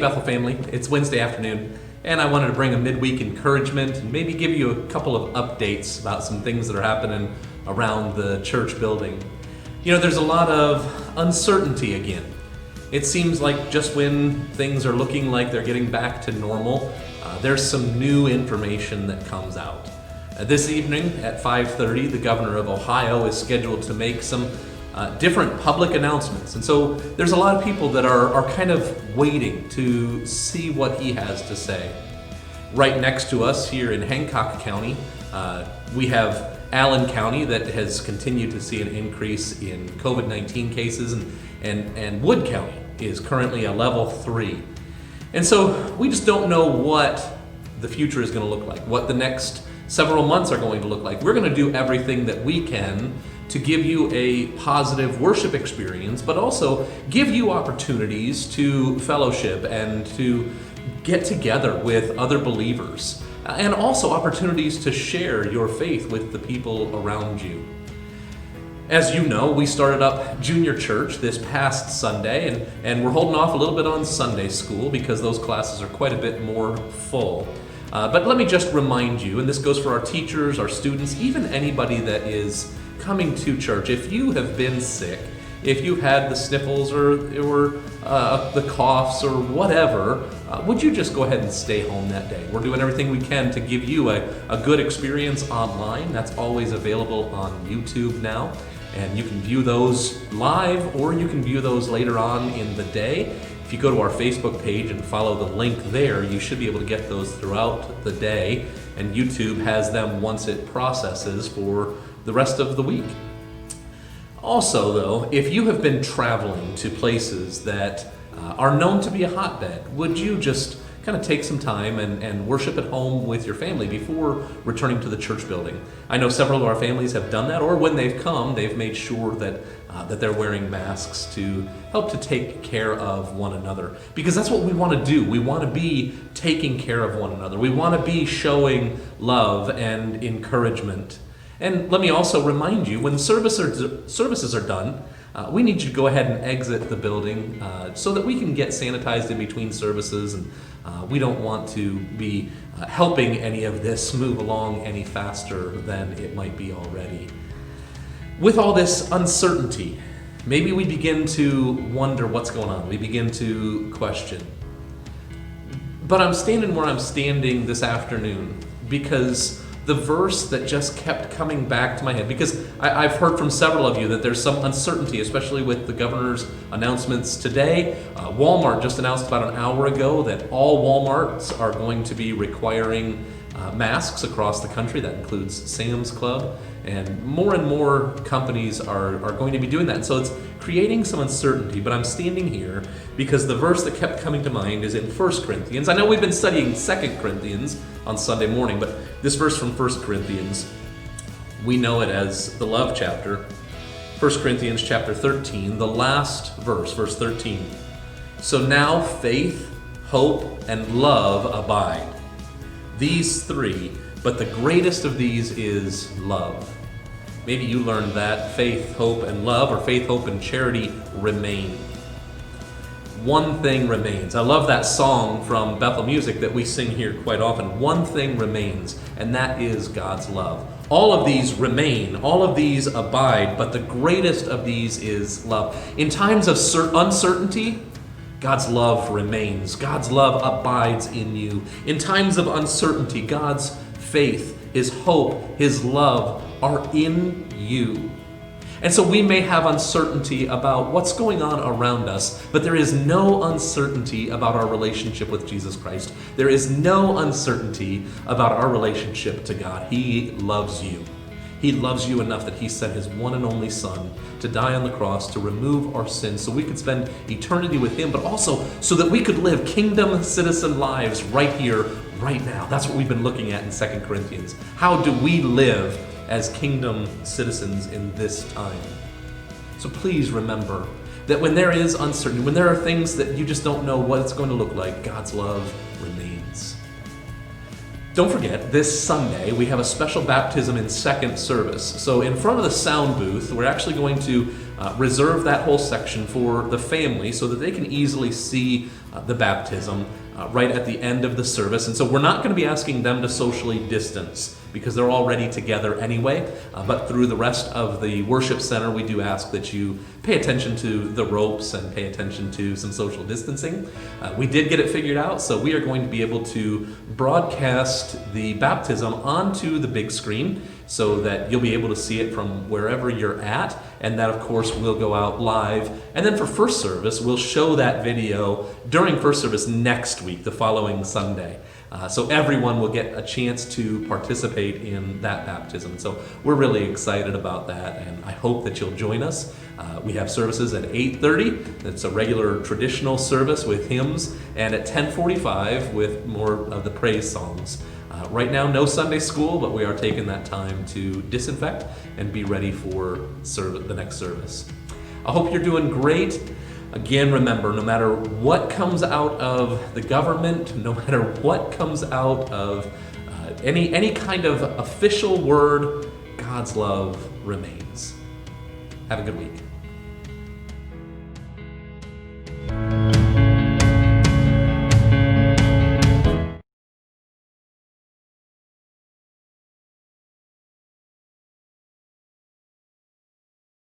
Bethel family, it's Wednesday afternoon, and I wanted to bring a midweek encouragement and maybe give you a couple of updates about some things that are happening around the church building. You know, there's a lot of uncertainty again. It seems like just when things are looking like they're getting back to normal, there's some new information that comes out. This evening at 5:30, the governor of Ohio is scheduled to make some different public announcements. And so there's a lot of people that are kind of waiting to see what he has to say. Right next to us here in Hancock County, we have Allen County that has continued to see an increase in COVID-19 cases, and Wood County is currently a level 3. And so we just don't know what the future is going to look like, what the next several months are going to look like. We're going to do everything that we can to give you a positive worship experience, but also give you opportunities to fellowship and to get together with other believers, and also opportunities to share your faith with the people around you. As you know, we started up junior church this past Sunday, and we're holding off a little bit on Sunday school because those classes are quite a bit more full. But let me just remind you, and this goes for our teachers, our students, even anybody that is coming to church, if you have been sick, if you've had the sniffles or the coughs or whatever, would you just go ahead and stay home that day? We're doing everything we can to give you a good experience online. That's always available on YouTube now, and you can view those live or you can view those later on in the day. If you go to our Facebook page and follow the link there, you should be able to get those throughout the day, and YouTube has them once it processes for the rest of the week. Also though, if you have been traveling to places that are known to be a hotbed, would you just kind of take some time and worship at home with your family before returning to the church building? I know several of our families have done that, or when they've come, they've made sure that they're wearing masks to help to take care of one another. Because that's what we want to do. We want to be taking care of one another. We want to be showing love and encouragement. And let me also remind you, when services are done, we need you to go ahead and exit the building so that we can get sanitized in between services, and we don't want to be helping any of this move along any faster than it might be already. With all this uncertainty, maybe we begin to wonder what's going on. We begin to question. But I'm standing where I'm standing this afternoon because the verse that just kept coming back to my head, because I've heard from several of you that there's some uncertainty, especially with the governor's announcements today. Walmart just announced about an hour ago that all Walmarts are going to be requiring masks across the country. That includes Sam's Club, and more companies are going to be doing that. And so it's creating some uncertainty, but I'm standing here because the verse that kept coming to mind is in 1 Corinthians. I know we've been studying 2 Corinthians on Sunday morning, but this verse from 1 Corinthians, we know it as the love chapter. 1 Corinthians chapter 13, the last verse, verse 13. So now faith, hope, and love abide. These three, but the greatest of these is love. Maybe you learned that faith, hope, and love, or faith, hope, and charity remain. One thing remains. I love that song from Bethel Music that we sing here quite often. One thing remains, and that is God's love. All of these remain, all of these abide, but the greatest of these is love. In times of uncertainty, God's love remains. God's love abides in you. In times of uncertainty, God's faith, His hope, His love are in you. And so we may have uncertainty about what's going on around us, but there is no uncertainty about our relationship with Jesus Christ. There is no uncertainty about our relationship to God. He loves you. He loves you enough that He sent His one and only Son to die on the cross to remove our sins so we could spend eternity with Him, but also so that we could live kingdom citizen lives right here, right now. That's what we've been looking at in 2 Corinthians. How do we live as kingdom citizens in this time? So please remember that when there is uncertainty, when there are things that you just don't know what it's going to look like, God's love remains. Don't forget, this Sunday we have a special baptism in second service. So in front of the sound booth, we're actually going to reserve that whole section for the family so that they can easily see the baptism right at the end of the service. And so we're not going to be asking them to socially distance because they're already together anyway. But through the rest of the worship center, we do ask that you pay attention to the ropes and pay attention to some social distancing. We did get it figured out, so we are going to be able to broadcast the baptism onto the big screen so that you'll be able to see it from wherever you're at, and that of course will go out live. And then for first service, we'll show that video during first service next week, the following Sunday. So everyone will get a chance to participate in that baptism. So we're really excited about that, and I hope that you'll join us. We have services at 8:30. It's a regular traditional service with hymns, and at 10:45 with more of the praise songs. Right now, no Sunday school, but we are taking that time to disinfect and be ready for the next service. I hope you're doing great. Again, remember, no matter what comes out of the government, no matter what comes out of any kind of official word, God's love remains. Have a good week.